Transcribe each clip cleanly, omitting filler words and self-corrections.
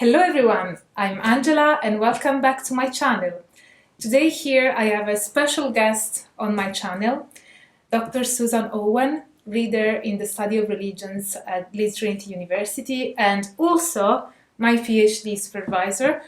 Hello everyone, I'm Angela and welcome back to my channel. Today here I have a special guest on my channel, Dr. Suzanne Owen, reader in the study of religions at Druidry University and also my PhD supervisor.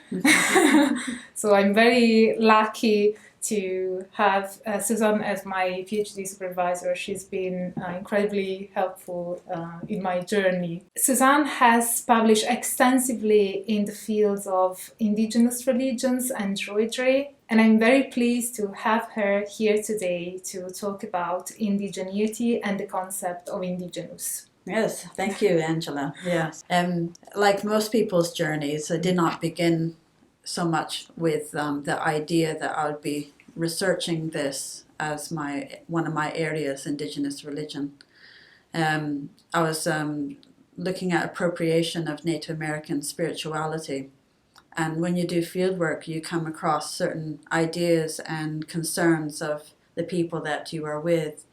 So I'm very lucky to have Suzanne as my PhD supervisor. She's been incredibly helpful in my journey. Suzanne has published extensively in the fields of indigenous religions and Druidry, and I'm very pleased to have her here today to talk about indigeneity and the concept of indigenous. Yes, thank you, Angela. Yes, like most people's journeys, I did not begin so much with the idea that I would be researching this as one of my areas, Indigenous religion. I was looking at appropriation of Native American spirituality, and when you do fieldwork, you come across certain ideas and concerns of the people that you are with,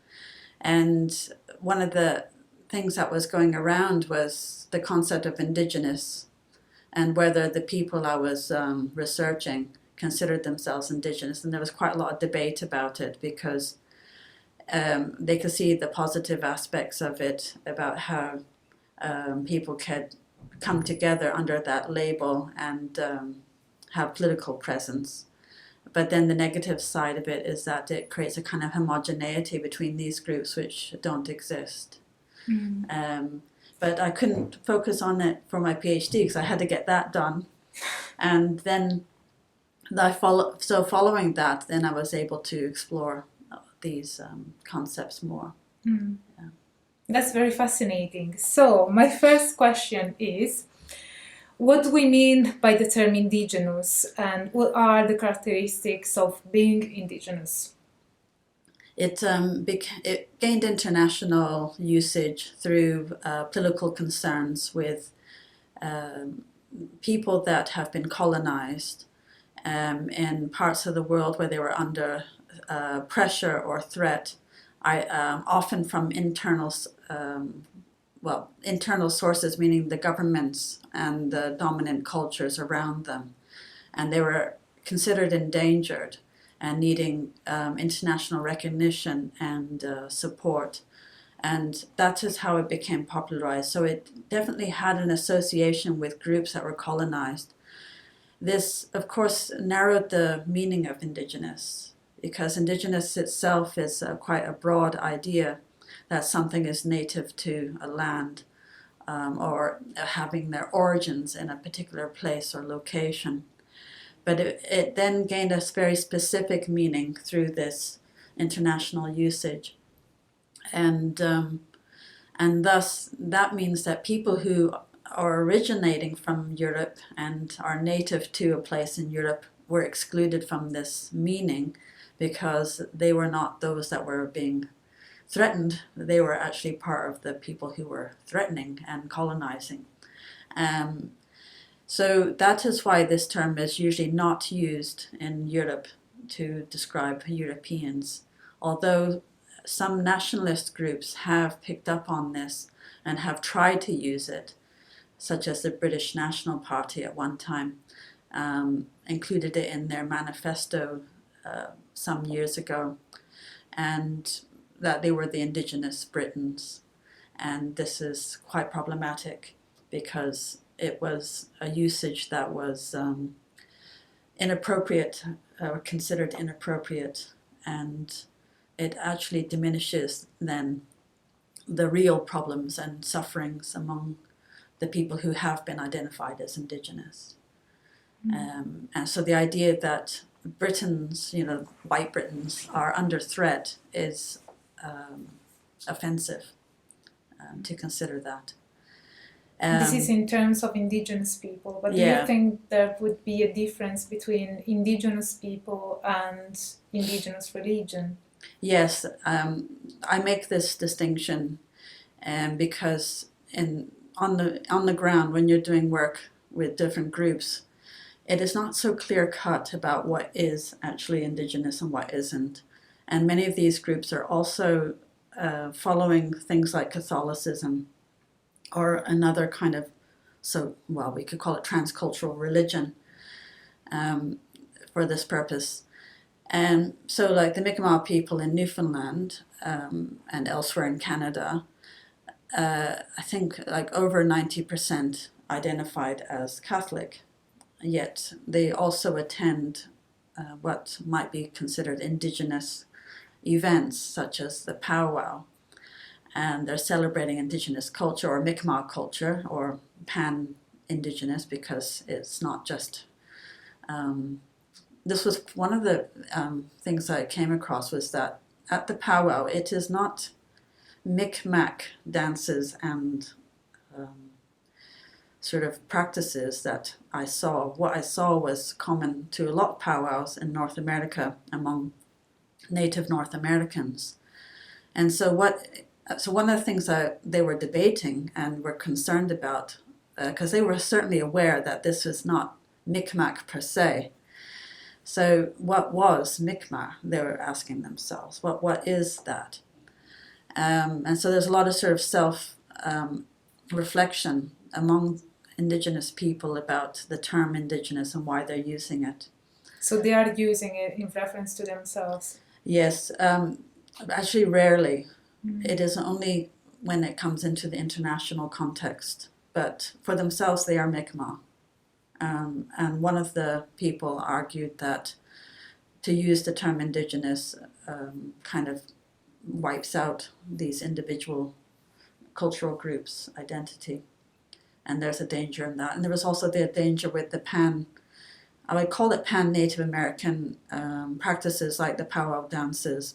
and one of the things that was going around was the concept of indigenous and whether the people I was researching considered themselves indigenous. And there was quite a lot of debate about it because they could see the positive aspects of it about how people could come together under that label and have political presence. But then the negative side of it is that it creates a kind of homogeneity between these groups which don't exist. But I couldn't focus on it for my PhD because I had to get that done. And then following that, then I was able to explore these concepts more. Yeah. That's very fascinating. So my first question is, what do we mean by the term indigenous and what are the characteristics of being indigenous? It gained international usage through political concerns with people that have been colonized in parts of the world where they were under pressure or threat, often from internal sources, meaning the governments and the dominant cultures around them. And they were considered endangered and needing international recognition and support. And that is how it became popularized. So it definitely had an association with groups that were colonized. This, of course, narrowed the meaning of indigenous, because indigenous itself is quite a broad idea that something is native to a land or having their origins in a particular place or location. But it then gained a very specific meaning through this international usage. And thus that means that people who are originating from Europe and are native to a place in Europe were excluded from this meaning because they were not those that were being threatened. They were actually part of the people who were threatening and colonizing. So that is why this term is usually not used in Europe to describe Europeans, although some nationalist groups have picked up on this and have tried to use it, such as the British National Party at one time included it in their manifesto some years ago, and that they were the indigenous Britons. And this is quite problematic because it was a usage that was inappropriate, or considered inappropriate, and it actually diminishes then the real problems and sufferings among the people who have been identified as indigenous. And so the idea that Britons, white Britons, are under threat is offensive to consider that. This is in terms of indigenous people, but do you think there would be a difference between indigenous people and indigenous religion? Yes, I make this distinction because on the ground, when you're doing work with different groups, it is not so clear-cut about what is actually indigenous and what isn't. And many of these groups are also following things like Catholicism or another kind of we could call it transcultural religion for this purpose. And so like the Mi'kmaq people in Newfoundland and elsewhere in Canada, I think like over 90% identified as Catholic, yet they also attend what might be considered Indigenous events such as the powwow, and they're celebrating Indigenous culture or Mi'kmaq culture or pan-Indigenous, because it's not just this was one of the things I came across, was that at the powwow it is not Mi'kmaq dances and sort of practices that I saw. What I saw was common to a lot of powwows in North America among Native North Americans. And so one of the things that they were debating and were concerned about, because they were certainly aware that this was not Mi'kmaq per se. So what was Mi'kmaq? They were asking themselves, what is that? And so there's a lot of sort of self-reflection among Indigenous people about the term Indigenous and why they're using it. So they are using it in reference to themselves? Yes, actually rarely. It is only when it comes into the international context. But for themselves, they are Mi'kmaq. And one of the people argued that to use the term Indigenous kind of wipes out these individual cultural groups' identity. And there's a danger in that. And there was also the danger with the I would call it pan-Native American practices like the powwow dances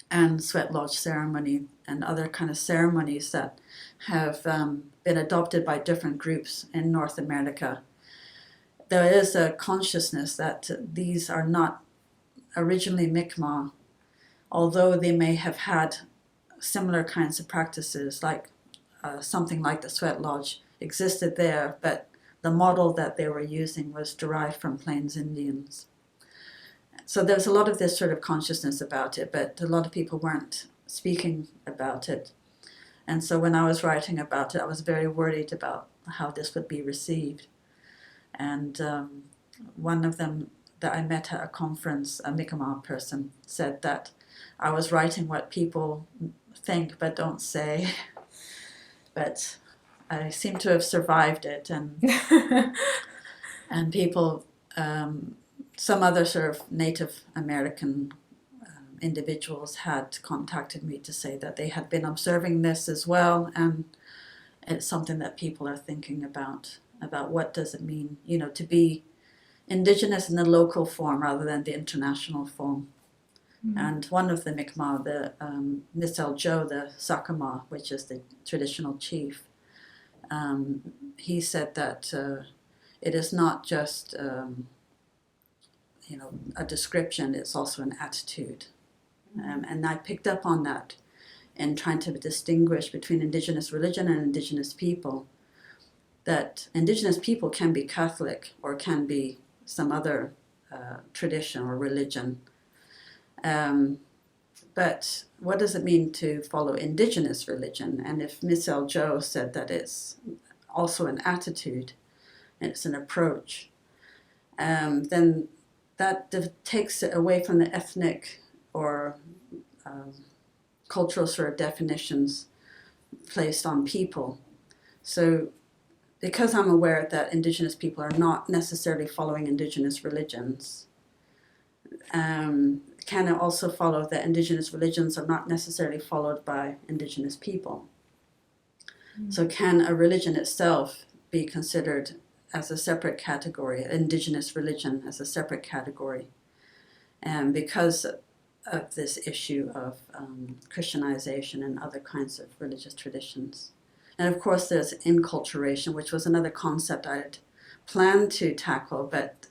and sweat lodge ceremony and other kind of ceremonies that have been adopted by different groups in North America. There is a consciousness that these are not originally Mi'kmaq, although they may have had similar kinds of practices, like something like the sweat lodge existed there, but the model that they were using was derived from Plains Indians. So there's a lot of this sort of consciousness about it, but a lot of people weren't speaking about it. And so when I was writing about it, I was very worried about how this would be received. And one of them that I met at a conference, a Mi'kmaq person, said that I was writing what people think but don't say. But I seem to have survived it, and and people, some other sort of Native American individuals had contacted me to say that they had been observing this as well, and it's something that people are thinking about what does it mean, to be Indigenous in the local form rather than the international form. And one of the Mi'kmaq, the Misel Joe, the Sakama, which is the traditional chief, he said that it is not just a description, it's also an attitude. And I picked up on that in trying to distinguish between Indigenous religion and Indigenous people, that Indigenous people can be Catholic or can be some other tradition or religion. But what does it mean to follow Indigenous religion? And if Misel Joe said that it's also an attitude, and it's an approach, then that takes it away from the ethnic or cultural sort of definitions placed on people. So because I'm aware that Indigenous people are not necessarily following Indigenous religions, can it also follow that Indigenous religions are not necessarily followed by Indigenous people? So can a religion itself be considered as a separate category, Indigenous religion as a separate category? And because of this issue of Christianization and other kinds of religious traditions. And of course there's enculturation, which was another concept I had planned to tackle, but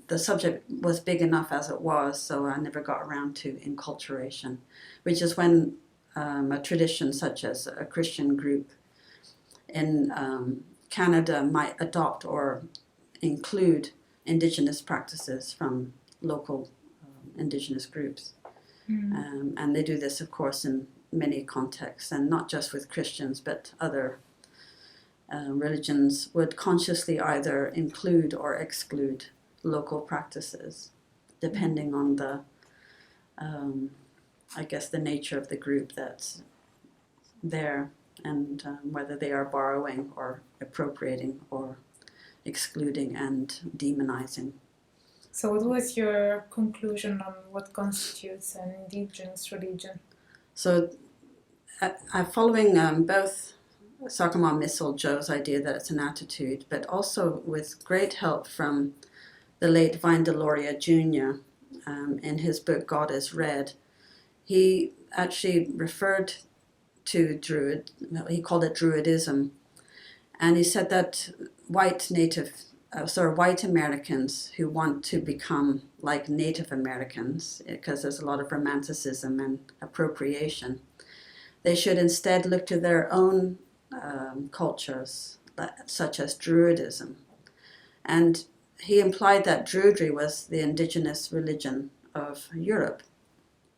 the subject was big enough as it was, so I never got around to enculturation, which is when a tradition such as a Christian group in Canada might adopt or include Indigenous practices from local Indigenous groups. And they do this, of course, in many contexts, and not just with Christians, but other religions would consciously either include or exclude local practices, depending on the, I guess, the nature of the group that's there, and whether they are borrowing or appropriating or excluding and demonizing. So what was your conclusion on what constitutes an indigenous religion? So following both Sarkama Missel Joe's idea that it's an attitude, but also with great help from the late Vine Deloria Jr. In his book God is Red, he actually referred to he called it Druidism, and he said that white Americans who want to become like Native Americans, because there's a lot of romanticism and appropriation, they should instead look to their own cultures, such as Druidism. And he implied that Druidry was the indigenous religion of Europe,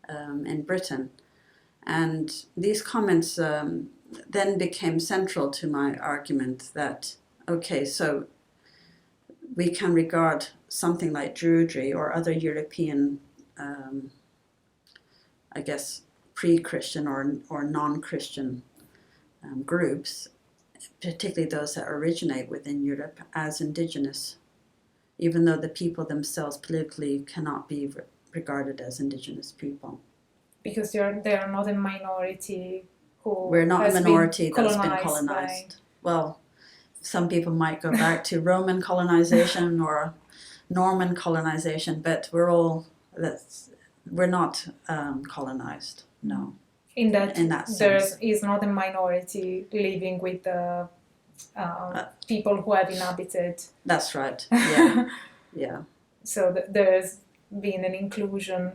in Britain. And these comments then became central to my argument that, okay, so we can regard something like Druidry or other European, I guess, pre-Christian or non-Christian groups, particularly those that originate within Europe, as indigenous, even though the people themselves politically cannot be regarded as indigenous people. Because they are not a minority who We're not a minority that's been colonized. By... Well, some people might go back to Roman colonization or Norman colonization, but we're not colonized. No. In that sense. There is not a minority living with the people who have inhabited. That's right. Yeah. Yeah. So there's been an inclusion.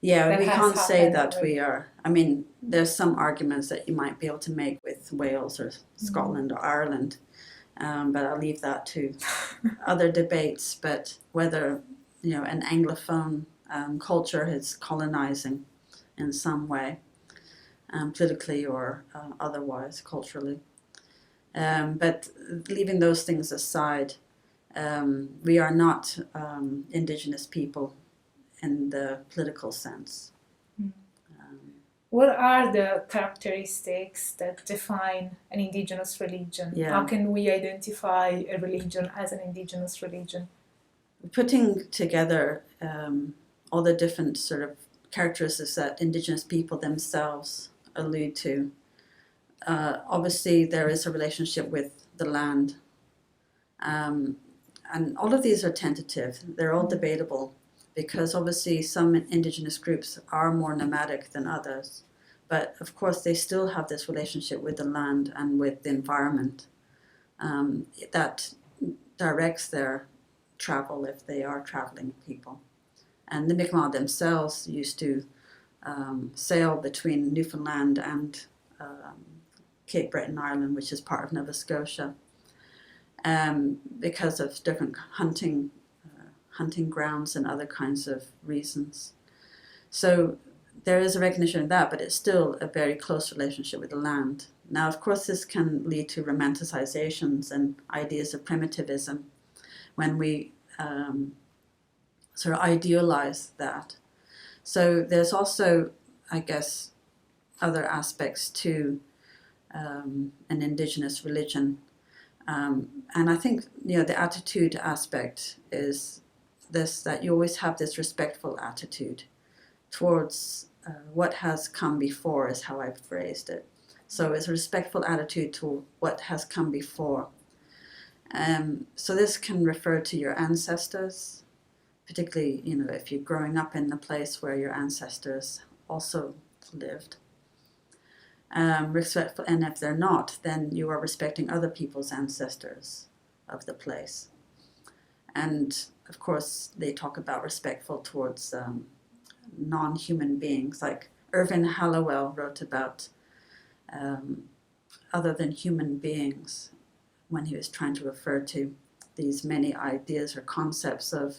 Yeah, we can't say that we are. I mean, there's some arguments that you might be able to make with Wales or Scotland or Ireland, but I'll leave that to other debates. But whether, an Anglophone culture is colonizing in some way, politically or otherwise, culturally. But leaving those things aside, we are not indigenous people in the political sense. What are the characteristics that define an indigenous religion? Yeah. How can we identify a religion as an indigenous religion? Putting together all the different sort of characteristics that indigenous people themselves allude to. Obviously, there is a relationship with the land. And all of these are tentative. They're all debatable, because obviously some indigenous groups are more nomadic than others. But of course, they still have this relationship with the land and with the environment that directs their travel if they are traveling people. And the Mi'kmaq themselves used to sail between Newfoundland and Cape Breton Island, which is part of Nova Scotia, because of different hunting grounds and other kinds of reasons. So there is a recognition of that, but it's still a very close relationship with the land. Now, of course, this can lead to romanticizations and ideas of primitivism when we sort of idealize that. So there's also, I guess, other aspects to an indigenous religion. And I think, the attitude aspect is this, that you always have this respectful attitude towards what has come before, is how I've phrased it. So it's a respectful attitude to what has come before. So this can refer to your ancestors, particularly, if you're growing up in the place where your ancestors also lived. Respectful, and if they're not, then you are respecting other people's ancestors of the place. And of course, they talk about respectful towards non-human beings. Like Irvin Hallowell wrote about other than human beings when he was trying to refer to these many ideas or concepts of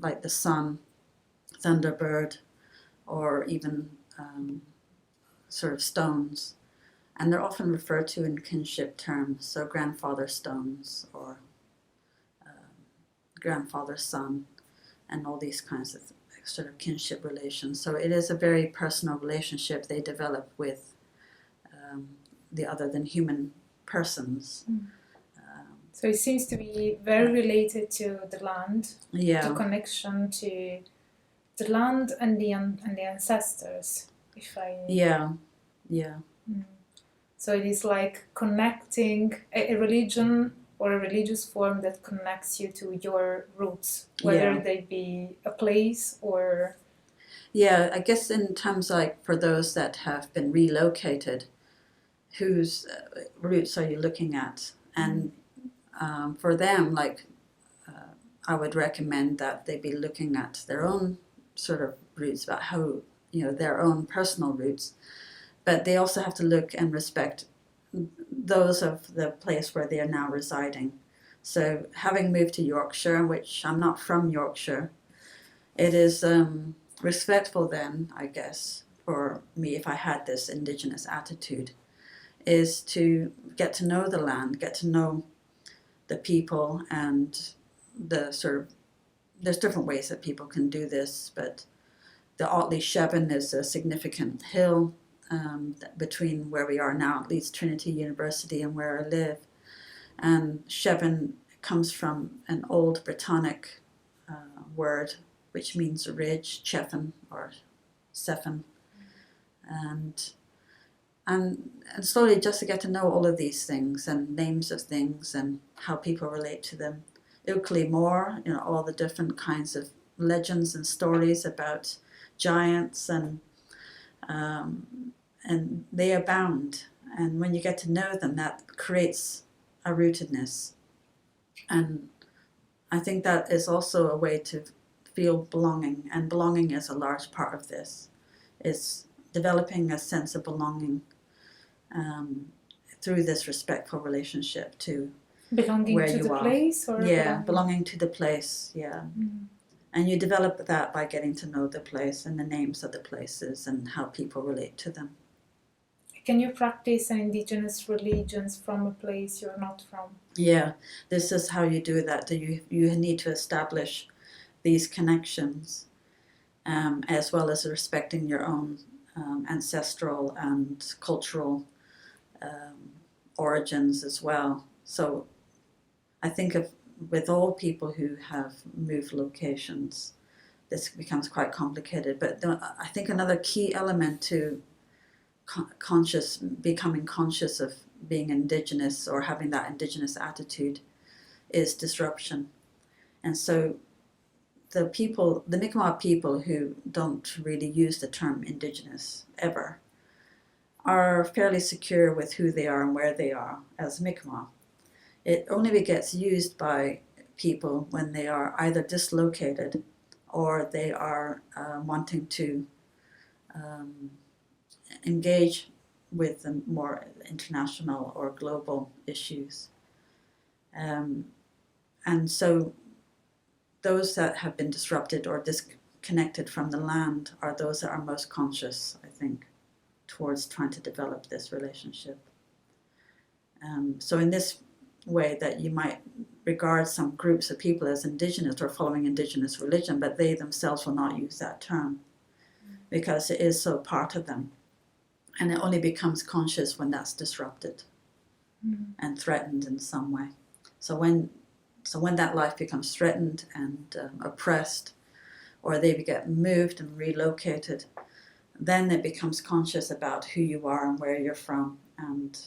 like the sun, thunderbird, or even sort of stones And they're often referred to in kinship terms, so grandfather stones or grandfather son, and all these kinds of sort of kinship relations. So it is a very personal relationship they develop with the other than human persons. So it seems to be very related to the land, Yeah. the connection to the land and the ancestors. If I Yeah. So it is like connecting a religion or a religious form that connects you to your roots, whether they be a place or... Yeah, I guess in terms like for those that have been relocated, whose roots are you looking at? And for them, like I would recommend that they be looking at their own sort of roots, about how, their own personal roots, but they also have to look and respect those of the place where they are now residing. So having moved to Yorkshire, which I'm not from Yorkshire, it is respectful then, I guess, for me, if I had this Indigenous attitude, is to get to know the land, get to know the people, and the sort of, there's different ways that people can do this, but the Otley Shevin is a significant hill between where we are now, at least Trinity University, and where I live. And Shevin comes from an old Brittonic word which means ridge, Chefin or Sephin. And slowly just to get to know all of these things and names of things and how people relate to them. Ilkley more, all the different kinds of legends and stories about giants and they abound. And when you get to know them, that creates a rootedness. And I think that is also a way to feel belonging, and belonging is a large part of this. It's developing a sense of belonging through this respectful relationship to belonging where to you the are. place, or belonging to the place. And you develop that by getting to know the place and the names of the places and how people relate to them. Can you practice an indigenous religions from a place you're not from? Yeah, this is how you do that. You need to establish these connections, as well as respecting your own ancestral and cultural origins as well. So I think with all people who have moved locations, this becomes quite complicated. But I think another key element to becoming conscious of being Indigenous or having that Indigenous attitude is disruption. And so the Mi'kmaq people who don't really use the term Indigenous ever are fairly secure with who they are and where they are as Mi'kmaq. It only gets used by people when they are either dislocated or they are wanting to engage with the more international or global issues. And so those that have been disrupted or disconnected from the land are those that are most conscious, I think, towards trying to develop this relationship. So in this way that you might regard some groups of people as Indigenous or following Indigenous religion, but they themselves will not use that term because it is so part of them. And it only becomes conscious when that's disrupted and threatened in some way. So when that life becomes threatened and oppressed, or they get moved and relocated, then it becomes conscious about who you are and where you're from and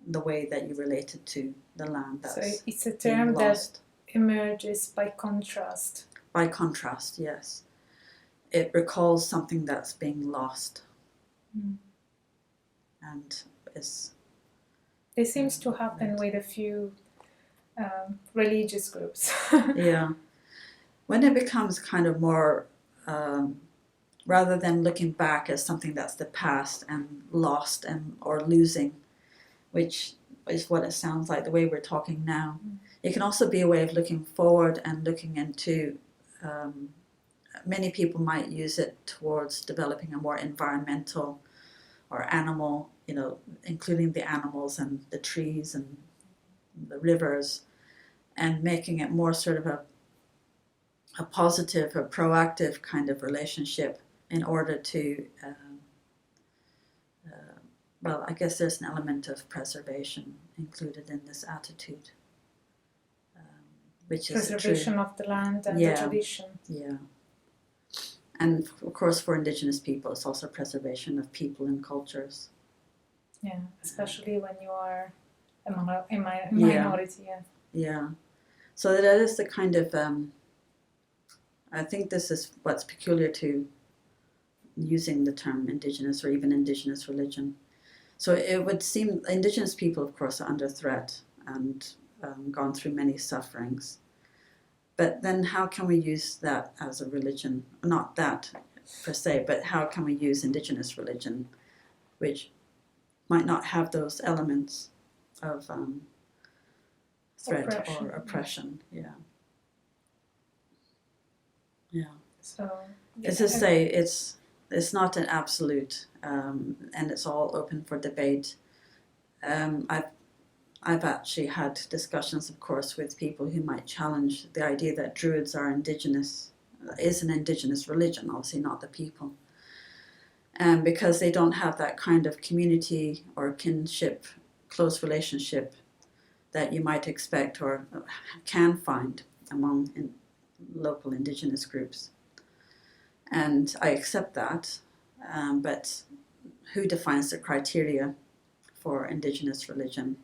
the way that you related to the land that's so it's a term that emerges by contrast. By contrast, yes. It recalls something that's being lost. And this seems to happen with a few religious groups. Yeah. When it becomes kind of more, rather than looking back as something that's the past and lost or losing, which is what it sounds like, the way we're talking now. It can also be a way of looking forward and looking into, many people might use it towards developing a more environmental or animal including the animals and the trees and the rivers, and making it more sort of a positive, a proactive kind of relationship in order to, I guess there's an element of preservation included in this attitude, which is preservation of the land and the tradition. Yeah. And of course, for Indigenous people, it's also preservation of people and cultures. Yeah, especially when you are a minority. Yeah. So that is the kind of, I think this is what's peculiar to using the term Indigenous or even Indigenous religion. So it would seem Indigenous people, of course, are under threat and gone through many sufferings. But then how can we use that as a religion? Not that per se, but how can we use Indigenous religion, which might not have those elements of threat or oppression? Yeah. So, as I say, it's not an absolute, and it's all open for debate. I've actually had discussions, of course, with people who might challenge the idea that Druids are indigenous, is an indigenous religion, obviously not the people. Because they don't have that kind of community or kinship, close relationship that you might expect or can find among local Indigenous groups. And I accept that, but who defines the criteria for Indigenous religion?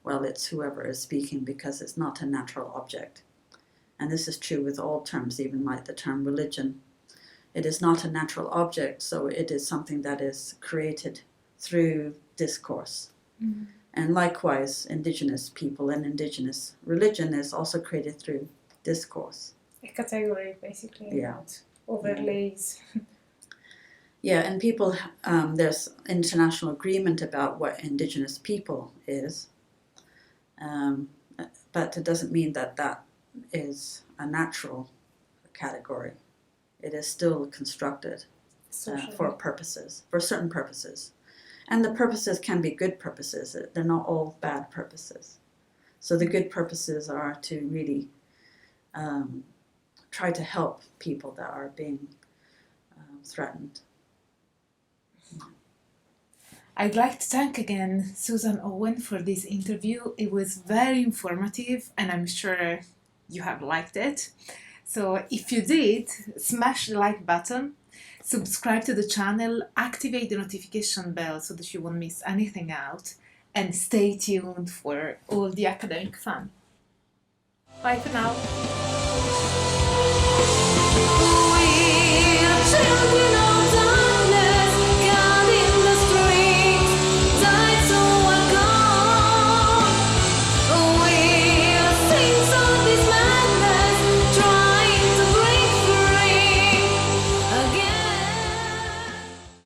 Well, it's whoever is speaking, because it's not a natural object. And this is true with all terms, even like the term religion. It is not a natural object, so it is something that is created through discourse. Mm-hmm. And likewise, Indigenous people and Indigenous religion is also created through discourse. A category, basically. Yeah. Overlays. Yeah, and people, there's international agreement about what Indigenous people is. But it doesn't mean that that is a natural category. It is still constructed for purposes, for certain purposes. And the purposes can be good purposes. They're not all bad purposes. So the good purposes are to really try to help people that are being threatened. I'd like to thank again Suzanne Owen for this interview. It was very informative and I'm sure you have liked it. So if you did, smash the like button, subscribe to the channel, activate the notification bell so that you won't miss anything out, and stay tuned for all the academic fun. Bye for now.